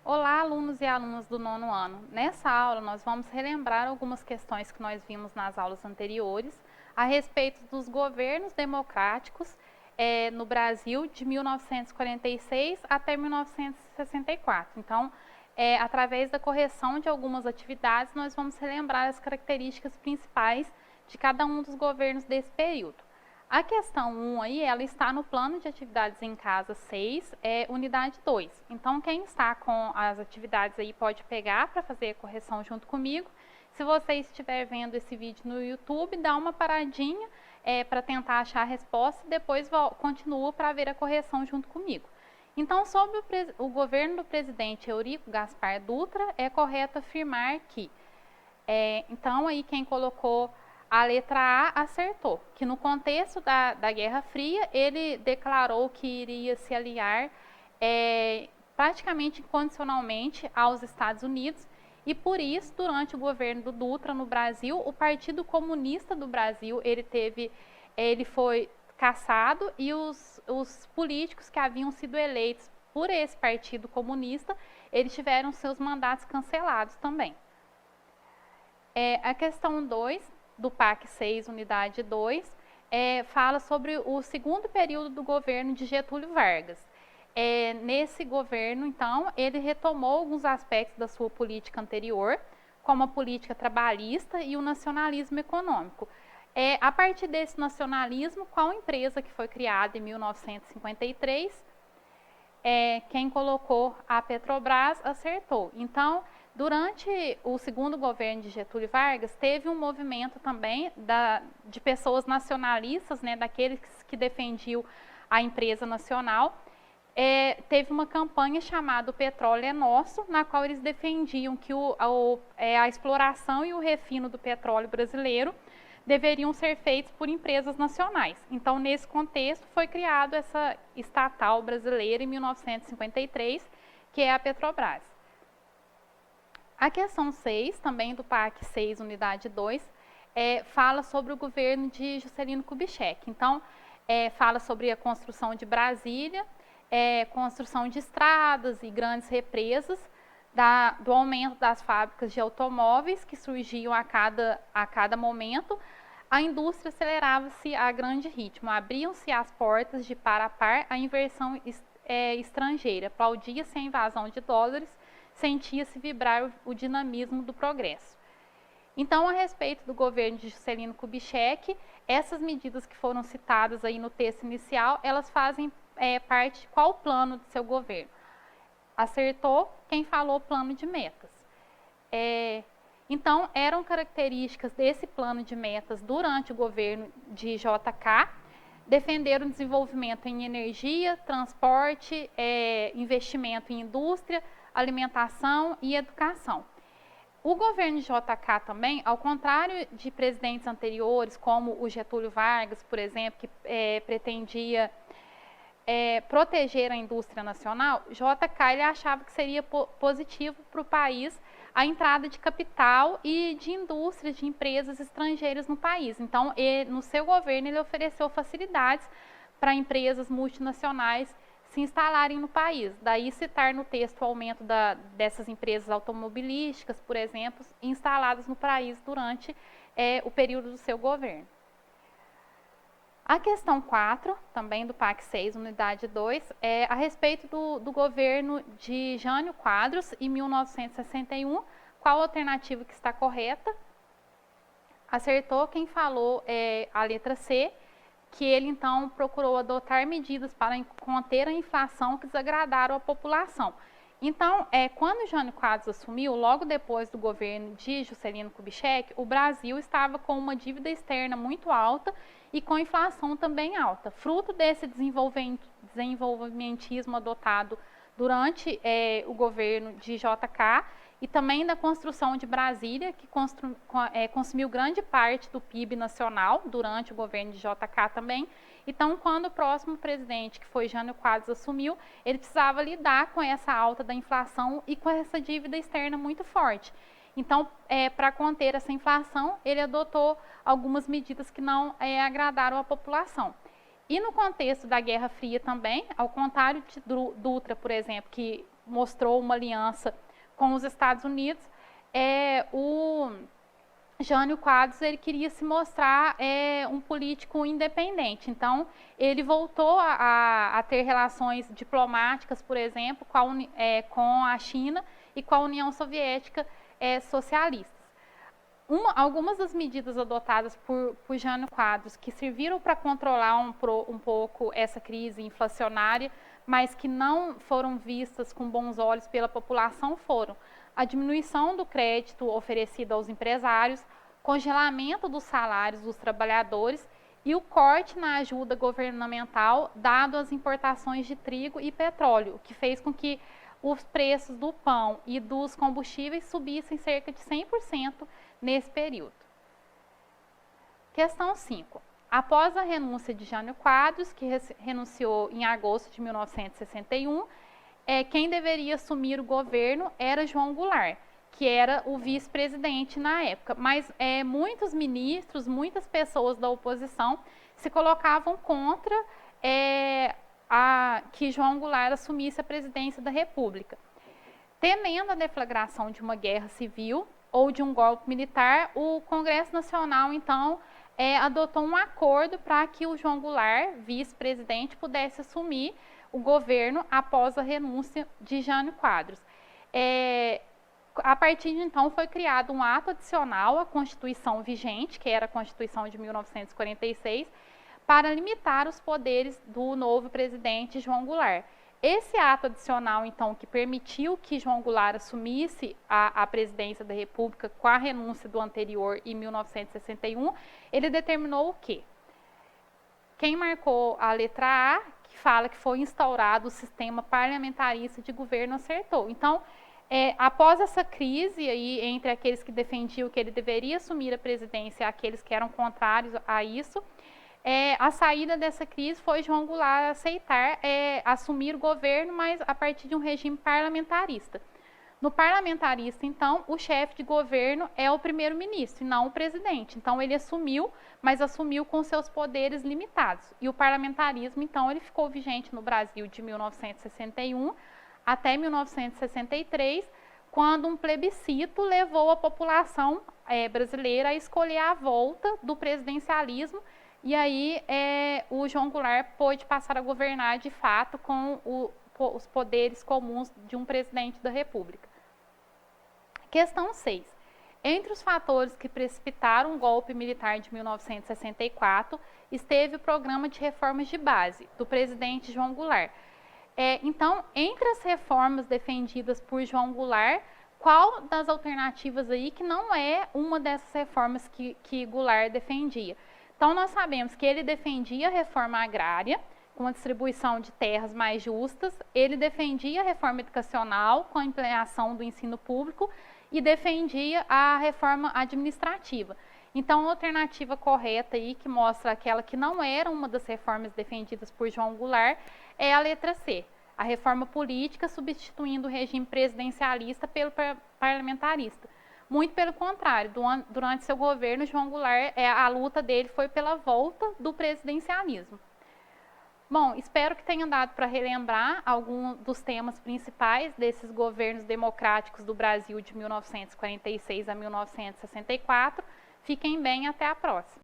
Olá, alunos e alunas do nono ano. Nessa aula, nós vamos relembrar algumas questões que nós vimos nas aulas anteriores a respeito dos governos democráticos no Brasil de 1946 até 1964. Então, através da correção de algumas atividades, nós vamos relembrar as características principais de cada um dos governos desse período. A questão 1 aí, ela está no plano de atividades em casa 6, unidade 2. Então, quem está com as atividades aí pode pegar para fazer a correção junto comigo. Se você estiver vendo esse vídeo no YouTube, dá uma paradinha para tentar achar a resposta e depois continua para ver a correção junto comigo. Então, sobre o governo do presidente Eurico Gaspar Dutra, é correto afirmar que... então, aí quem colocou a letra A acertou, que no contexto da Guerra Fria, ele declarou que iria se aliar praticamente incondicionalmente aos Estados Unidos e por isso, durante o governo do Dutra no Brasil, o Partido Comunista do Brasil, ele foi cassado e os políticos que haviam sido eleitos por esse Partido Comunista, eles tiveram seus mandatos cancelados também. A questão 2 do PAC 6, unidade 2, fala sobre o segundo período do governo de Getúlio Vargas. Nesse governo, então, ele retomou alguns aspectos da sua política anterior, como a política trabalhista e o nacionalismo econômico. A partir desse nacionalismo, qual empresa que foi criada em 1953? Quem colocou a Petrobras acertou. Então, durante o segundo governo de Getúlio Vargas, teve um movimento também de pessoas nacionalistas, daqueles que defendiam a empresa nacional. Teve uma campanha chamada O Petróleo é Nosso, na qual eles defendiam que a exploração e o refino do petróleo brasileiro deveriam ser feitos por empresas nacionais. Então, nesse contexto, foi criada essa estatal brasileira em 1953, que é a Petrobras. A questão 6, também do PAC 6, unidade 2, fala sobre o governo de Juscelino Kubitschek. Então, fala sobre a construção de Brasília, construção de estradas e grandes represas, do aumento das fábricas de automóveis que surgiam a cada momento. A indústria acelerava-se a grande ritmo, abriam-se as portas de par a par a inversão estrangeira, aplaudia-se a invasão de dólares, sentia-se vibrar o dinamismo do progresso. Então, a respeito do governo de Juscelino Kubitschek, essas medidas que foram citadas aí no texto inicial, elas fazem parte de qual plano do seu governo? Acertou quem falou plano de metas. Então, eram características desse plano de metas durante o governo de JK, defender o desenvolvimento em energia, transporte, investimento em indústria, alimentação e educação. O governo de JK também, ao contrário de presidentes anteriores, como o Getúlio Vargas, por exemplo, que pretendia proteger a indústria nacional, JK ele achava que seria positivo para o país a entrada de capital e de indústrias, de empresas estrangeiras no país. Então, no seu governo, ele ofereceu facilidades para empresas multinacionais se instalarem no país. Daí citar no texto o aumento dessas empresas automobilísticas, por exemplo, instaladas no país durante o período do seu governo. A questão 4, também do PAC 6, unidade 2, é a respeito do governo de Jânio Quadros, em 1961. Qual a alternativa que está correta? Acertou quem falou a letra C, que ele então procurou adotar medidas para conter a inflação que desagradaram a população. Então, quando Jânio Quadros assumiu, logo depois do governo de Juscelino Kubitschek, o Brasil estava com uma dívida externa muito alta e com inflação também alta, fruto desse desenvolvimentismo adotado durante o governo de JK e também da construção de Brasília, que consumiu grande parte do PIB nacional durante o governo de JK também. Então, quando o próximo presidente, que foi Jânio Quadros, assumiu, ele precisava lidar com essa alta da inflação e com essa dívida externa muito forte. Então, para conter essa inflação, ele adotou algumas medidas que não agradaram a população. E no contexto da Guerra Fria também, ao contrário de Dutra, por exemplo, que mostrou uma aliança com os Estados Unidos, o Jânio Quadros ele queria se mostrar um político independente. Então, ele voltou a ter relações diplomáticas, por exemplo, com a China e com a União Soviética socialistas. Algumas das medidas adotadas por Jânio Quadros que serviram para controlar um pouco essa crise inflacionária, mas que não foram vistas com bons olhos pela população, foram a diminuição do crédito oferecido aos empresários, congelamento dos salários dos trabalhadores e o corte na ajuda governamental dado às importações de trigo e petróleo, o que fez com que os preços do pão e dos combustíveis subissem cerca de 100% nesse período. Questão 5. Após a renúncia de Jânio Quadros, que renunciou em agosto de 1961, quem deveria assumir o governo era João Goulart, que era o vice-presidente na época. Mas muitos ministros, muitas pessoas da oposição se colocavam contra que João Goulart assumisse a presidência da República. Temendo a deflagração de uma guerra civil ou de um golpe militar, o Congresso Nacional, então, adotou um acordo para que o João Goulart, vice-presidente, pudesse assumir o governo após a renúncia de Jânio Quadros. A partir de então foi criado um ato adicional à Constituição vigente, que era a Constituição de 1946, para limitar os poderes do novo presidente João Goulart. Esse ato adicional, então, que permitiu que João Goulart assumisse a presidência da República com a renúncia do anterior em 1961, ele determinou o quê? Quem marcou a letra A, que fala que foi instaurado o sistema parlamentarista de governo, acertou. Então, após essa crise aí, entre aqueles que defendiam que ele deveria assumir a presidência e aqueles que eram contrários a isso, a saída dessa crise foi João Goulart aceitar assumir o governo, mas a partir de um regime parlamentarista. No parlamentarista, então, o chefe de governo é o primeiro-ministro e não o presidente. Então, ele assumiu, mas assumiu com seus poderes limitados. E o parlamentarismo, então, ele ficou vigente no Brasil de 1961 até 1963, quando um plebiscito levou a população brasileira a escolher a volta do presidencialismo. E aí o João Goulart pôde passar a governar de fato com os poderes comuns de um presidente da República. Questão 6. Entre os fatores que precipitaram o golpe militar de 1964, esteve o programa de reformas de base do presidente João Goulart. Então, entre as reformas defendidas por João Goulart, qual das alternativas aí que não é uma dessas reformas que Goulart defendia? Então, nós sabemos que ele defendia a reforma agrária, com a distribuição de terras mais justas, ele defendia a reforma educacional, com a ampliação do ensino público, e defendia a reforma administrativa. Então, a alternativa correta aí, que mostra aquela que não era uma das reformas defendidas por João Goulart, é a letra C, a reforma política, substituindo o regime presidencialista pelo parlamentarista. Muito pelo contrário, durante seu governo, João Goulart, a luta dele foi pela volta do presidencialismo. Bom, espero que tenha dado para relembrar alguns dos temas principais desses governos democráticos do Brasil de 1946 a 1964. Fiquem bem, até a próxima.